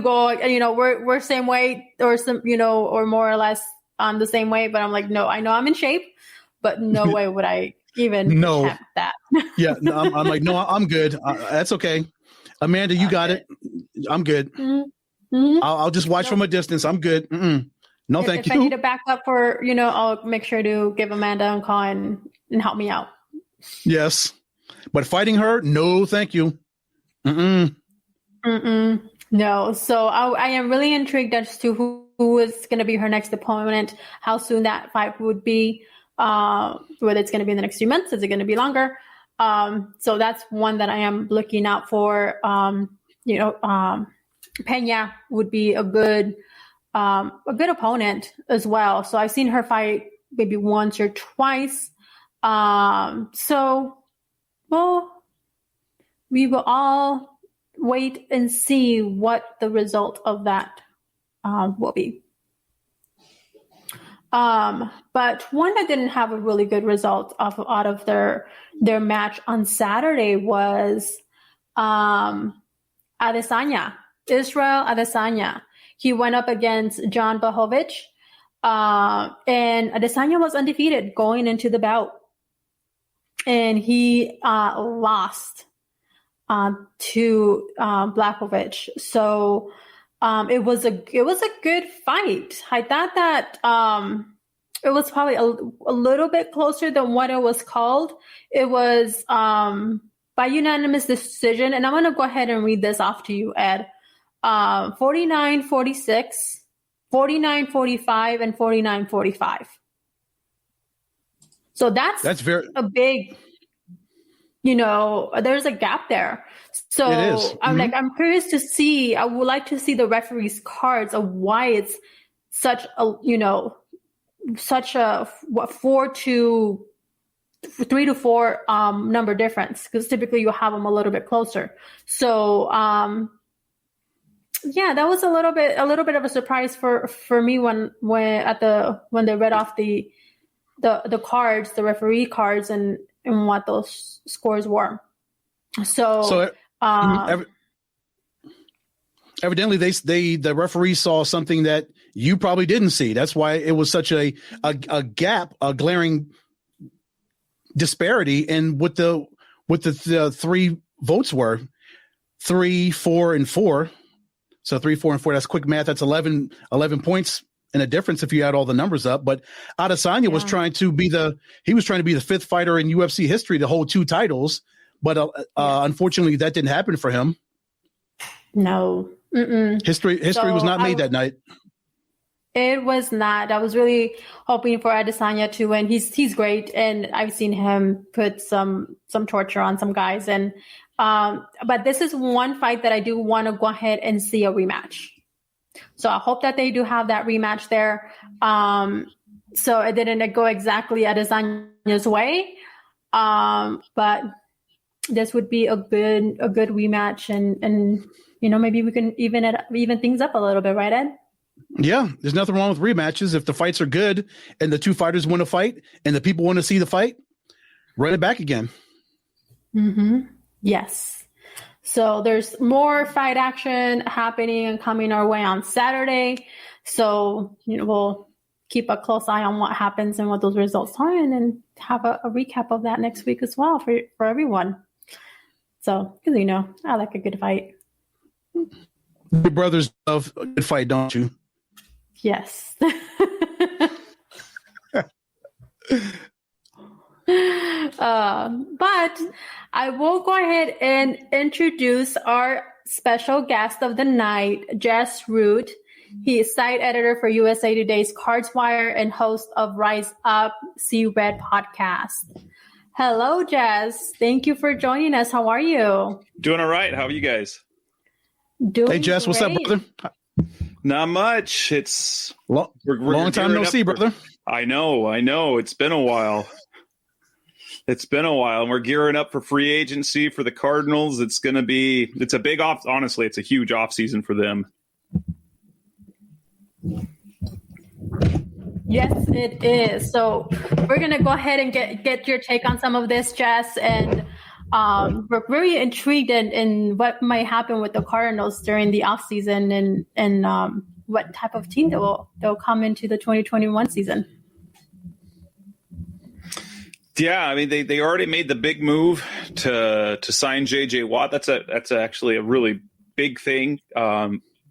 go, we're same weight or some, or more or less on the same weight. But I'm like, no, I know I'm in shape, but no way would I even attempt that. Yeah, no, I'm like, no, I'm good. That's okay. Amanda, you got it. I'm good. Mm-hmm. I'll just watch from a distance. I'm good. No, thank you. If I need to back up for, I'll make sure to give Amanda a call and help me out. Yes. But fighting her, no, thank you. No. So I am really intrigued as to who is going to be her next opponent, how soon that fight would be, whether it's going to be in the next few months, is it going to be longer? So that's one that I am looking out for. Pena would be a good opponent as well. So I've seen her fight maybe once or twice. We will all wait and see what the result of that will be. But one that didn't have a really good result out of their match on Saturday was Adesanya, Israel Adesanya. He went up against Jan Blachowicz, and Adesanya was undefeated going into the bout, and he lost to Blachowicz. So it was a good fight. I thought that it was probably a little bit closer than what it was called. It was by unanimous decision, and I'm going to go ahead and read this off to you, Ed. 49-46, 49-45, and 49-45. So that's very a big, there's a gap there. So it is. I'm curious to see, I would like to see the referee's cards of why it's such a 3 to 4 number difference, because typically you have them a little bit closer. So, that was a little bit of a surprise for me when they read off the cards, the referee cards, and what those scores were. So evidently the referee saw something that you probably didn't see. That's why it was such a gap, a glaring disparity in what the 3 votes were. 3, 4, and 4. So 3, 4, and 4, that's quick math. That's 11 points in a difference if you add all the numbers up. But Adesanya was trying to be the 5th fighter in UFC history to hold 2 titles. But unfortunately, that didn't happen for him. No. History was not made that night. It was not. I was really hoping for Adesanya to win. He's great, and I've seen him put some torture on some guys. And but this is one fight that I do want to go ahead and see a rematch. So I hope that they do have that rematch there. So it didn't go exactly Adesanya's way, but this would be a good rematch, and maybe we can even things up a little bit, right, Ed? Yeah, there's nothing wrong with rematches. If the fights are good and the 2 fighters want to fight and the people want to see the fight, run it back again. Mm-hmm. Yes. So there's more fight action happening and coming our way on Saturday. So, we'll keep a close eye on what happens and what those results are, and then have a recap of that next week as well for everyone. So, because, I like a good fight. Your brothers love a good fight, don't you? Yes. But I will go ahead and introduce our special guest of the night, Jess Root. He is site editor for USA Today's Cards Wire and host of Rise Up, See Red podcast. Hello, Jess. Thank you for joining us. How are you? Doing all right. How are you guys? Doing Hey, Jess. great. What's up, brother? Not much. It's long time no see, brother. I know. It's been a while. And we're gearing up for free agency for the Cardinals. It's a big off. Honestly, it's a huge off season for them. Yes, it is. So we're going to go ahead and get your take on some of this, Jess. And We're very intrigued in what might happen with the Cardinals during the offseason and what type of team they'll come into the 2021 season. Yeah, I mean they already made the big move to sign J.J. Watt. That's actually a really big thing.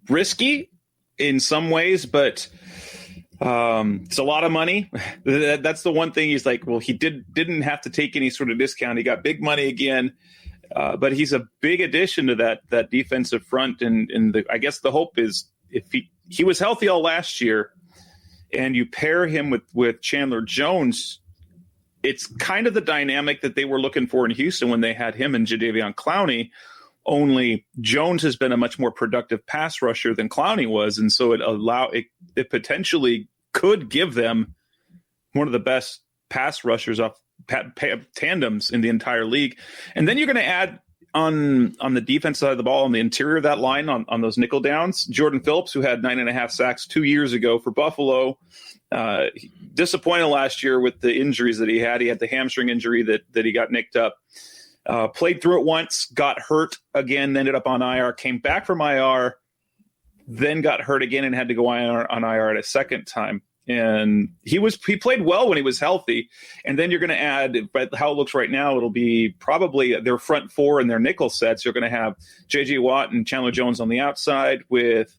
Risky in some ways, but it's a lot of money. That's the one thing. He's like, well, he didn't have to take any sort of discount. He got big money again, but he's a big addition to that defensive front. And I guess the hope is if he was healthy all last year, and you pair him with Chandler Jones, it's kind of the dynamic that they were looking for in Houston when they had him and Jadeveon Clowney. Only Jones has been a much more productive pass rusher than Clowney was, and so it potentially could give them one of the best pass rushers off tandems in the entire league. And then you're going to add on the defense side of the ball, on the interior of that line, on those nickel downs, Jordan Phillips, who had 9.5 sacks 2 years ago for Buffalo. Disappointed last year with the injuries that he had. He had the hamstring injury that he got nicked up. Played through it once, got hurt again, ended up on IR, came back from IR, then got hurt again and had to go on IR at a second time. And he played well when he was healthy. And then you're going to add, but how it looks right now, it'll be probably their front four and their nickel sets. You're going to have J.J. Watt and Chandler Jones on the outside with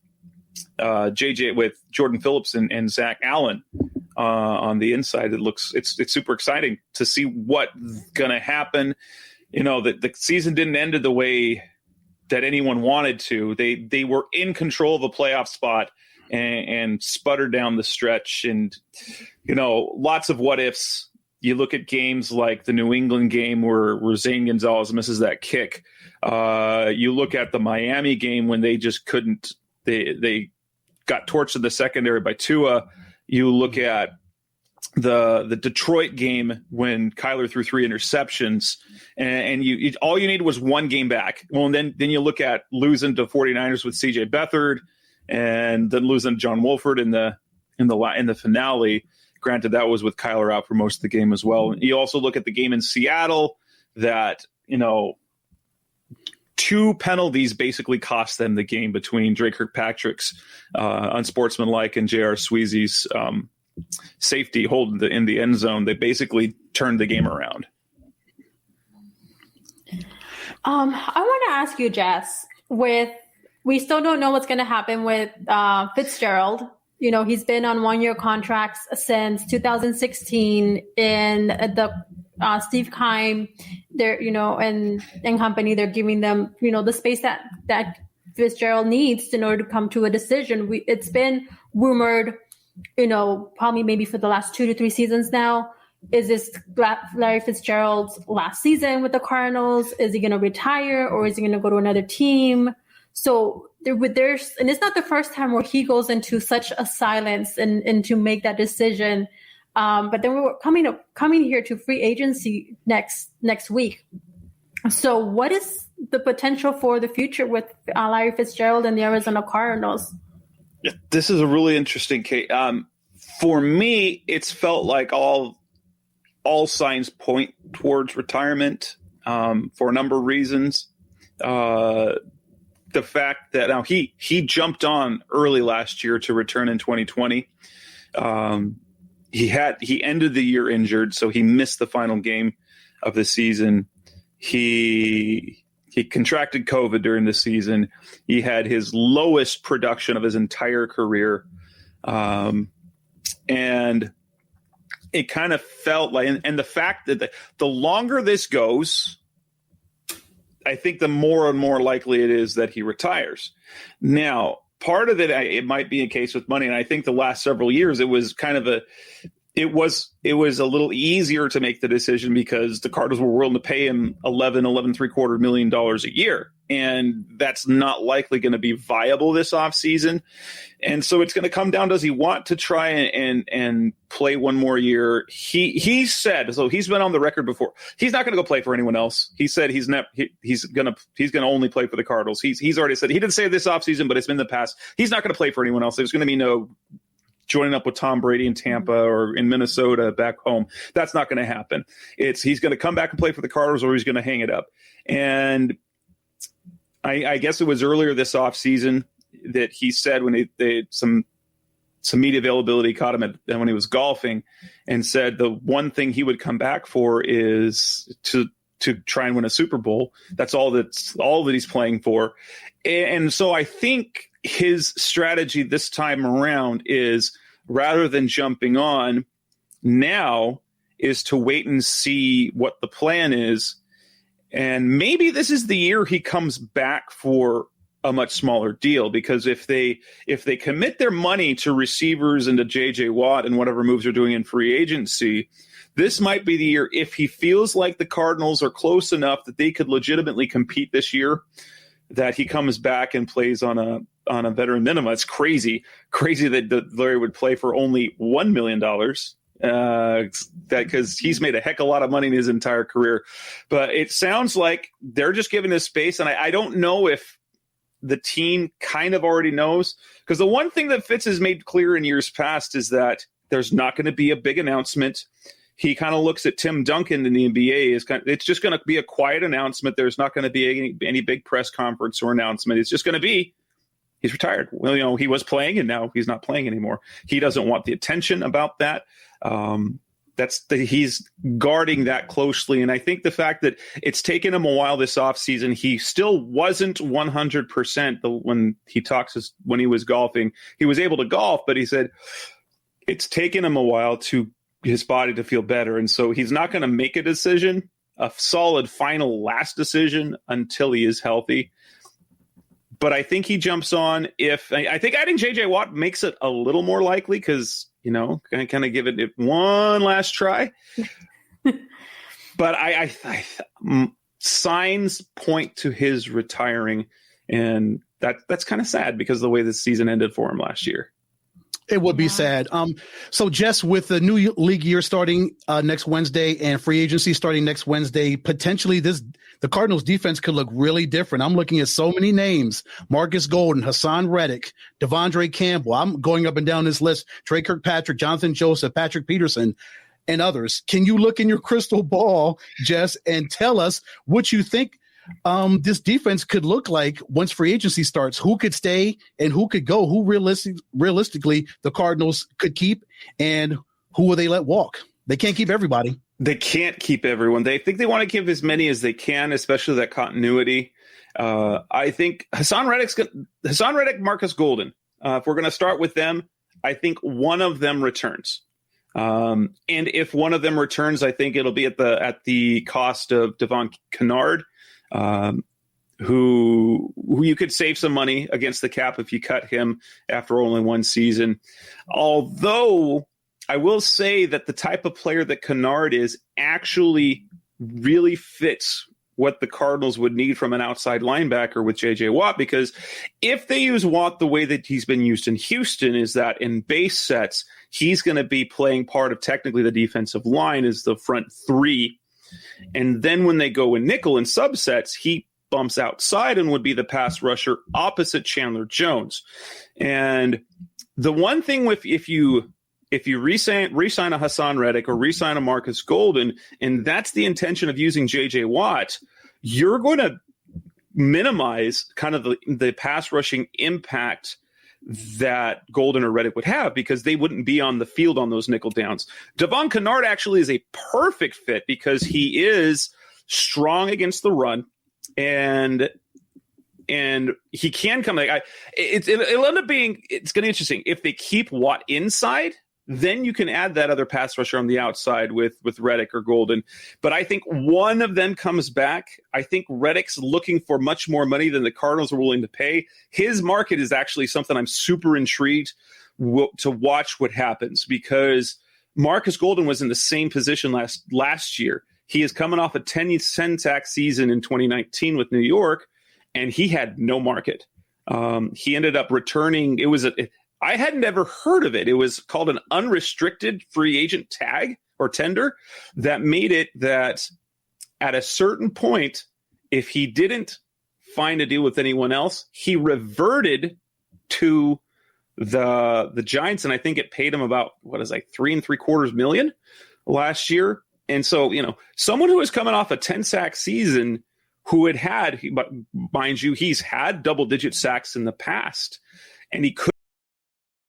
with Jordan Phillips and Zach Allen on the inside. It's super exciting to see what's going to happen. You know, the season didn't end the way that anyone wanted to. They were in control of a playoff spot and sputtered down the stretch. And, you know, lots of what ifs. You look at games like the New England game where Zane Gonzalez misses that kick. You look at the Miami game when they just couldn't. They got torched in the secondary by Tua. You look at the Detroit game when Kyler threw 3 interceptions, and you all you needed was one game back. Well, and then you look at losing to 49ers with C.J. Beathard, and then losing to John Wolford in the finale. Granted, that was with Kyler out for most of the game as well. You also look at the game in Seattle that, you know, 2 penalties basically cost them the game between Drake Kirkpatrick's unsportsmanlike and J.R. Sweezy's safety hold in the end zone. They basically turned the game around. I want to ask you, Jess, we still don't know what's going to happen with Fitzgerald. You know, he's been on 1-year contracts since 2016 in the Steve Keim, they're, you know, and company, they're giving them, you know, the space that Fitzgerald needs in order to come to a decision. It's been rumored, you know, probably maybe for the last 2 to 3 seasons now. Is this Larry Fitzgerald's last season with the Cardinals? Is he going to retire, or is he going to go to another team? So there's, and it's not the first time where he goes into such a silence and to make that decision. But then we were coming here to free agency next week. So what is the potential for the future with Larry Fitzgerald and the Arizona Cardinals? Yeah, this is a really interesting case. For me, it's felt like all signs point towards retirement for a number of reasons. The fact that now he jumped on early last year to return in 2020. He ended the year injured, so he missed the final game of the season. He contracted COVID during the season. He had his lowest production of his entire career. And it kind of felt like, and the fact that the longer this goes, I think the more and more likely it is that he retires. Now, part of it might be a case with money, and I think the last several years it was kind of it was a little easier to make the decision because the Cardinals were willing to pay him $11.75 million a year, and that's not likely going to be viable this offseason. And so it's going to come down, does he want to try and play one more year? He said, so he's been on the record before, he's not going to go play for anyone else. He said he's going to only play for the Cardinals. He's already said, he didn't say this offseason, but it's been the past, he's not going to play for anyone else. There's going to be no joining up with Tom Brady in Tampa or in Minnesota back home. That's not going to happen. He's going to come back and play for the Cardinals, or he's going to hang it up. And I guess it was earlier this offseason that he said when some media availability caught him when he was golfing, and said the one thing he would come back for is to try and win a Super Bowl. That's all that he's playing for. And so I think his strategy this time around is, rather than jumping on now, is to wait and see what the plan is. And maybe this is the year he comes back for a much smaller deal, because if they commit their money to receivers and to JJ Watt and whatever moves they're doing in free agency, this might be the year, if he feels like the Cardinals are close enough that they could legitimately compete this year, that he comes back and plays on a veteran minimum. It's crazy that Larry would play for only $1 million. Because he's made a heck of a lot of money in his entire career. But it sounds like they're just giving his space, and I don't know if the team kind of already knows, because the one thing that Fitz has made clear in years past is that there's not going to be a big announcement. He kind of looks at Tim Duncan in the NBA it's just going to be a quiet announcement. There's not going to be any big press conference or announcement. It's just going to be, he's retired. Well, he was playing and now he's not playing anymore. He doesn't want the attention about that. He's guarding that closely. And I think the fact that it's taken him a while this offseason, he still wasn't 100% when he was golfing. He was able to golf, but he said it's taken him a while to his body to feel better. And so he's not going to make a solid final last decision until he is healthy. But I think he jumps on I think adding JJ Watt makes it a little more likely, because, kind of give it one last try. But I signs point to his retiring, and that's kind of sad because of the way the season ended for him last year. It would be sad. So, Jess, with the new league year starting next Wednesday and free agency starting next Wednesday, potentially the Cardinals defense could look really different. I'm looking at so many names: Marcus Golden, Hassan Reddick, Devondre Campbell. I'm going up and down this list: Trey Kirkpatrick, Jonathan Joseph, Patrick Peterson, and others. Can you look in your crystal ball, Jess, and tell us what you think this defense could look like once free agency starts? Who could stay and who could go? Who realistically the Cardinals could keep, and who will they let walk? They can't keep everybody. They can't keep everyone. They think they want to give as many as they can, especially that continuity. I think Hassan Reddick, Marcus Golden. If we're going to start with them, I think one of them returns. And if one of them returns, I think it'll be at the cost of Devon Kennard. Who you could save some money against the cap if you cut him after only one season. Although I will say that the type of player that Kennard is actually really fits what the Cardinals would need from an outside linebacker with J.J. Watt, because if they use Watt the way that he's been used in Houston, is that in base sets, he's going to be playing part of technically the defensive line as the front three. And then when they go in nickel and subsets, he bumps outside and would be the pass rusher opposite Chandler Jones. And the one thing if you re-sign a Hassan Reddick or re-sign a Marcus Golden, and that's the intention of using J.J. Watt, you're going to minimize kind of the pass rushing impact that Golden or Reddick would have, because they wouldn't be on the field on those nickel downs. Devon Kennard actually is a perfect fit because he is strong against the run, and he can come. It'll end up being, it's going to be interesting if they keep Watt inside. Then you can add that other pass rusher on the outside with Reddick or Golden. But I think one of them comes back. I think Reddick's looking for much more money than the Cardinals are willing to pay. His market is actually something I'm super intrigued to watch what happens, because Marcus Golden was in the same position last year. He is coming off a 10 sack season in 2019 with New York, and he had no market. He ended up returning. I hadn't ever heard of it. It was called an unrestricted free agent tag or tender that made it that at a certain point, if he didn't find a deal with anyone else, he reverted to the Giants, and I think it paid him about $3.75 million last year. And so, someone who was coming off a 10-sack season, who but mind you, he's had double-digit sacks in the past, and he could